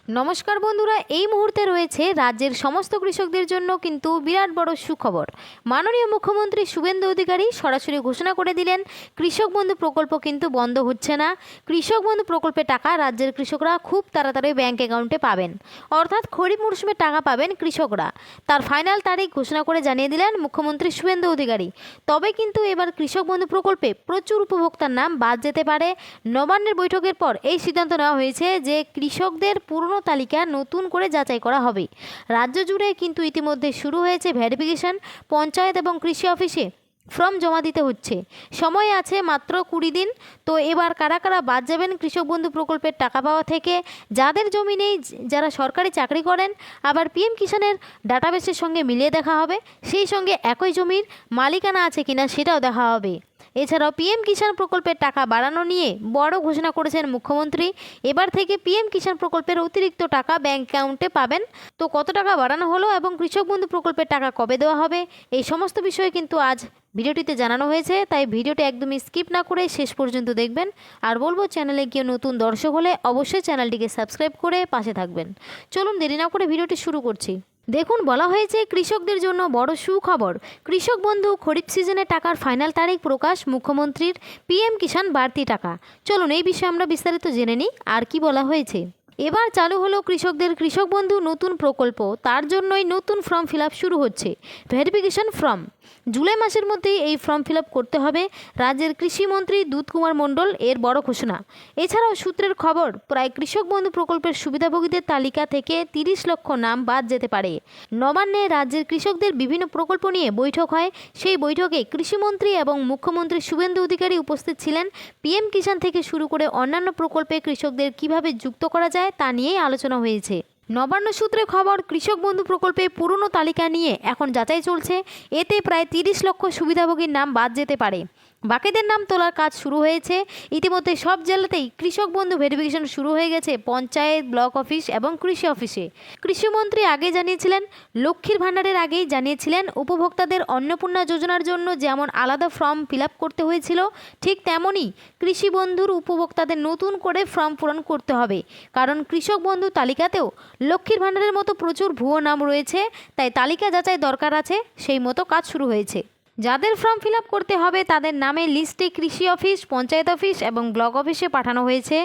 নমস্কার বন্ধুরা, এই মুহূর্তে রয়েছে রাজ্যের সমস্ত কৃষকদের জন্য কিন্তু বিরাট বড় সুখবর। মাননীয় মুখ্যমন্ত্রী শুভেন্দু অধিকারী সরাসরি ঘোষণা করে দিলেন, কৃষক বন্ধু প্রকল্প কিন্তু বন্ধ হচ্ছে না। কৃষক বন্ধু প্রকল্পের টাকা রাজ্যের কৃষকরা খুব তাড়াতাড়ি ব্যাংক অ্যাকাউন্টে পাবেন, অর্থাৎ খরিফ মরশুমে টাকা পাবেন কৃষকরা। তার ফাইনাল তারিখ ঘোষণা করে জানিয়ে দিলেন মুখ্যমন্ত্রী শুভেন্দু অধিকারী। তবে কিন্তু এবার কৃষক বন্ধু প্রকল্পে প্রচুর উপভোক্তার নাম বাদ যেতে পারে। নবান্নের বৈঠকের পর এই সিদ্ধান্ত নেওয়া হয়েছে যে কৃষকদের পুরনো তালিকা নতুন করে যাচাই করা হবে। রাজ্য জুড়ে কিন্তু ইতিমধ্যে শুরু হয়েছে ভেরিফিকেশন। পঞ্চায়েত এবং কৃষি অফিসে ফর্ম জমা দিতে হচ্ছে, সময় আছে মাত্র 20 দিন। তো এবার কারা কারা বাদ যাবেন কৃষক বন্ধু প্রকল্পের টাকা পাওয়া থেকে? যাদের জমি নেই, যারা সরকারি চাকরি করেন, আবার পিএম কিষাণের ডাটাবেসের সঙ্গে মিলিয়ে দেখা হবে, সেই সঙ্গে একই জমির মালিকানা আছে কিনা সেটাও দেখা হবে। এছাড়াও পিএম কিষাণ প্রকল্পের টাকা বাড়ানো নিয়ে বড় ঘোষণা করেছেন মুখ্যমন্ত্রী। এবার থেকে পিএম কিষাণ প্রকল্পের অতিরিক্ত টাকা ব্যাংক অ্যাকাউন্টে পাবেন। তো কত টাকা বাড়ানো হলো এবং কৃষক বন্ধু প্রকল্পের টাকা কবে দেওয়া হবে, এই সমস্ত বিষয়ে কিন্তু আজ ভিডিওটিতে জানানো হয়েছে। তাই ভিডিওটি একদমই স্কিপ না করে শেষ পর্যন্ত দেখবেন। আর বলবো, চ্যানেলে কেউ নতুন দর্শক হলে অবশ্যই চ্যানেলটিকে সাবস্ক্রাইব করে পাশে থাকবেন। চলুন দেরি না করে ভিডিওটি শুরু করছি। দেখুন, বলা হয়েছে কৃষকদের জন্য বড় সুখবর। কৃষক বন্ধু খরিফ সিজনে টাকার ফাইনাল তারিখ প্রকাশ মুখ্যমন্ত্রীর। পিএম কিষাণ বাড়তি টাকা। চলুন এই বিষয়ে আমরা বিস্তারিত জেনে নিই আর কি বলা হয়েছে। এবার চালু হলো কৃষকদের কৃষক বন্ধু নতুন প্রকল্প। তার জন্যই নতুন ফর্ম ফিল শুরু হচ্ছে। ভেরিফিকেশন ফর্ম জুলাই মাসের মধ্যেই এই ফর্ম ফিল করতে হবে। রাজ্যের কৃষিমন্ত্রী দুধকুমার মণ্ডল এর বড় ঘোষণা। এছাড়াও সূত্রের খবর, প্রায় কৃষক বন্ধু প্রকল্পের সুবিধাভোগীদের তালিকা থেকে 30 লক্ষ নাম বাদ যেতে পারে। নবান্নে রাজ্যের কৃষকদের বিভিন্ন প্রকল্প নিয়ে বৈঠক হয়। সেই বৈঠকে কৃষিমন্ত্রী এবং মুখ্যমন্ত্রী শুভেন্দু অধিকারী উপস্থিত ছিলেন। পিএম কিষাণ থেকে শুরু করে অন্যান্য প্রকল্পে কৃষকদের কিভাবে যুক্ত করা যায় তা নিয়েই আলোচনা হয়েছে। নবান্ন সূত্রে খবর, কৃষক বন্ধু প্রকল্পে পুরনো তালিকা নিয়ে এখন যাচাই চলছে। এতে প্রায় 30 লক্ষ সুবিধাভোগীর নাম বাদ যেতে পারে। বাকিদের নাম তোলার কাজ শুরু হয়েছে। ইতিমধ্যে সব জেলাতেই কৃষক বন্ধু ভেরিফিকেশন শুরু হয়ে গেছে, পঞ্চায়েত, ব্লক অফিস এবং কৃষি অফিসে। কৃষিমন্ত্রী আগে জানিয়েছিলেন, লক্ষ্মীর ভাণ্ডারের আগেই জানিয়েছিলেন, উপভোক্তাদের অন্নপূর্ণা যোজনার জন্য যেমন আলাদা ফর্ম ফিল করতে হয়েছিল, ঠিক তেমনই কৃষি বন্ধুর উপভোক্তাদের নতুন করে ফর্ম পূরণ করতে হবে। কারণ কৃষক বন্ধু তালিকাতেও লক্ষ্মীর ভাণ্ডারের মতো প্রচুর ভুয়ো নাম রয়েছে, তাই তালিকা যাচাই দরকার আছে। সেই মতো কাজ শুরু হয়েছে। যাদের ফর্ম ফিল করতে হবে তাদের নামের লিস্টে কৃষি অফিস, পঞ্চায়েত অফিস এবং ব্লক অফিসে পাঠানো হয়েছে।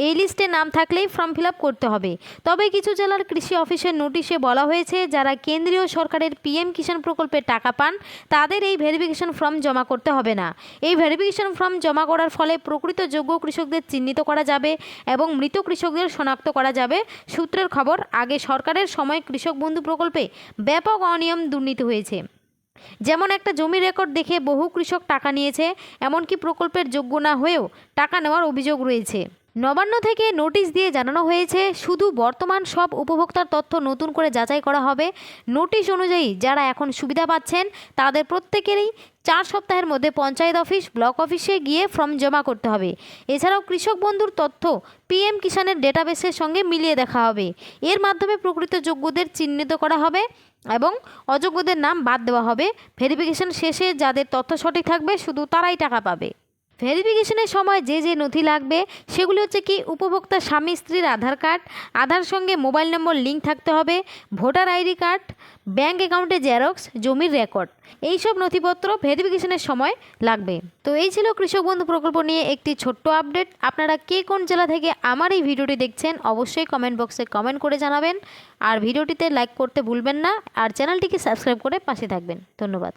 এই লিস্টে নাম থাকলেই ফর্ম ফিল করতে হবে। তবে কিছু জেলার কৃষি অফিসের নোটিশে বলা হয়েছে, যারা কেন্দ্রীয় সরকারের পিএম কিষাণ প্রকল্পের টাকা পান তাদের এই ভেরিফিকেশন ফর্ম জমা করতে হবে না। এই ভেরিফিকেশন ফর্ম জমা করার ফলে প্রকৃত যোগ্য কৃষকদের চিহ্নিত করা যাবে এবং মৃত কৃষকদের শনাক্ত করা যাবে। সূত্রের খবর, আগে সরকারের সময় কৃষক বন্ধু প্রকল্পে ব্যাপক অনিয়ম, দুর্নীতি হয়েছে। যেমন একটা জমির রেকর্ড দেখে বহু কৃষক টাকা নিয়েছে, এমনকি প্রকল্পের যোগ্য না হয়েও টাকা নেওয়ার অভিযোগ রয়েছে। নবান্ন থেকে নোটিশ দিয়ে জানানো হয়েছে, শুধু বর্তমান সব উপভোক্তার তথ্য নতুন করে যাচাই করা হবে। নোটিশ অনুযায়ী যারা এখন সুবিধা পাচ্ছেন তাদের প্রত্যেকেরই 4 সপ্তাহের মধ্যে পঞ্চায়েত অফিস, ব্লক অফিসে গিয়ে ফর্ম জমা করতে হবে। এছাড়াও কৃষক বন্ধুর তথ্য পিএম কিষাণের ডেটাবেসের সঙ্গে মিলিয়ে দেখা হবে। এর মাধ্যমে প্রকৃত যোগ্যদের চিহ্নিত করা হবে এবং অযোগ্যদের নাম বাদ দেওয়া হবে। ভেরিফিকেশন শেষে যাদের তথ্য সঠিক থাকবে শুধু তারাই টাকা পাবে। ভেরিফিকেশনের সময় যে যে নথি লাগবে সেগুলি হচ্ছে কি, উপভোক্তার স্বামী স্ত্রীর আধার কার্ড, আধার সঙ্গে মোবাইল নম্বর লিঙ্ক থাকতে হবে, ভোটার আইডি কার্ড, ব্যাঙ্ক অ্যাকাউন্টে জেরক্স, জমির রেকর্ড, এইসব নথিপত্র ভেরিফিকেশনের সময় লাগবে। তো এই ছিল কৃষক বন্ধু প্রকল্প নিয়ে একটি ছোট্ট আপডেট। আপনারা কে কোন জেলা থেকে আমার এই ভিডিওটি দেখছেন অবশ্যই কমেন্ট বক্সে কমেন্ট করে জানাবেন। আর ভিডিওটিতে লাইক করতে ভুলবেন না, আর চ্যানেলটিকে সাবস্ক্রাইব করে পাশে থাকবেন। ধন্যবাদ।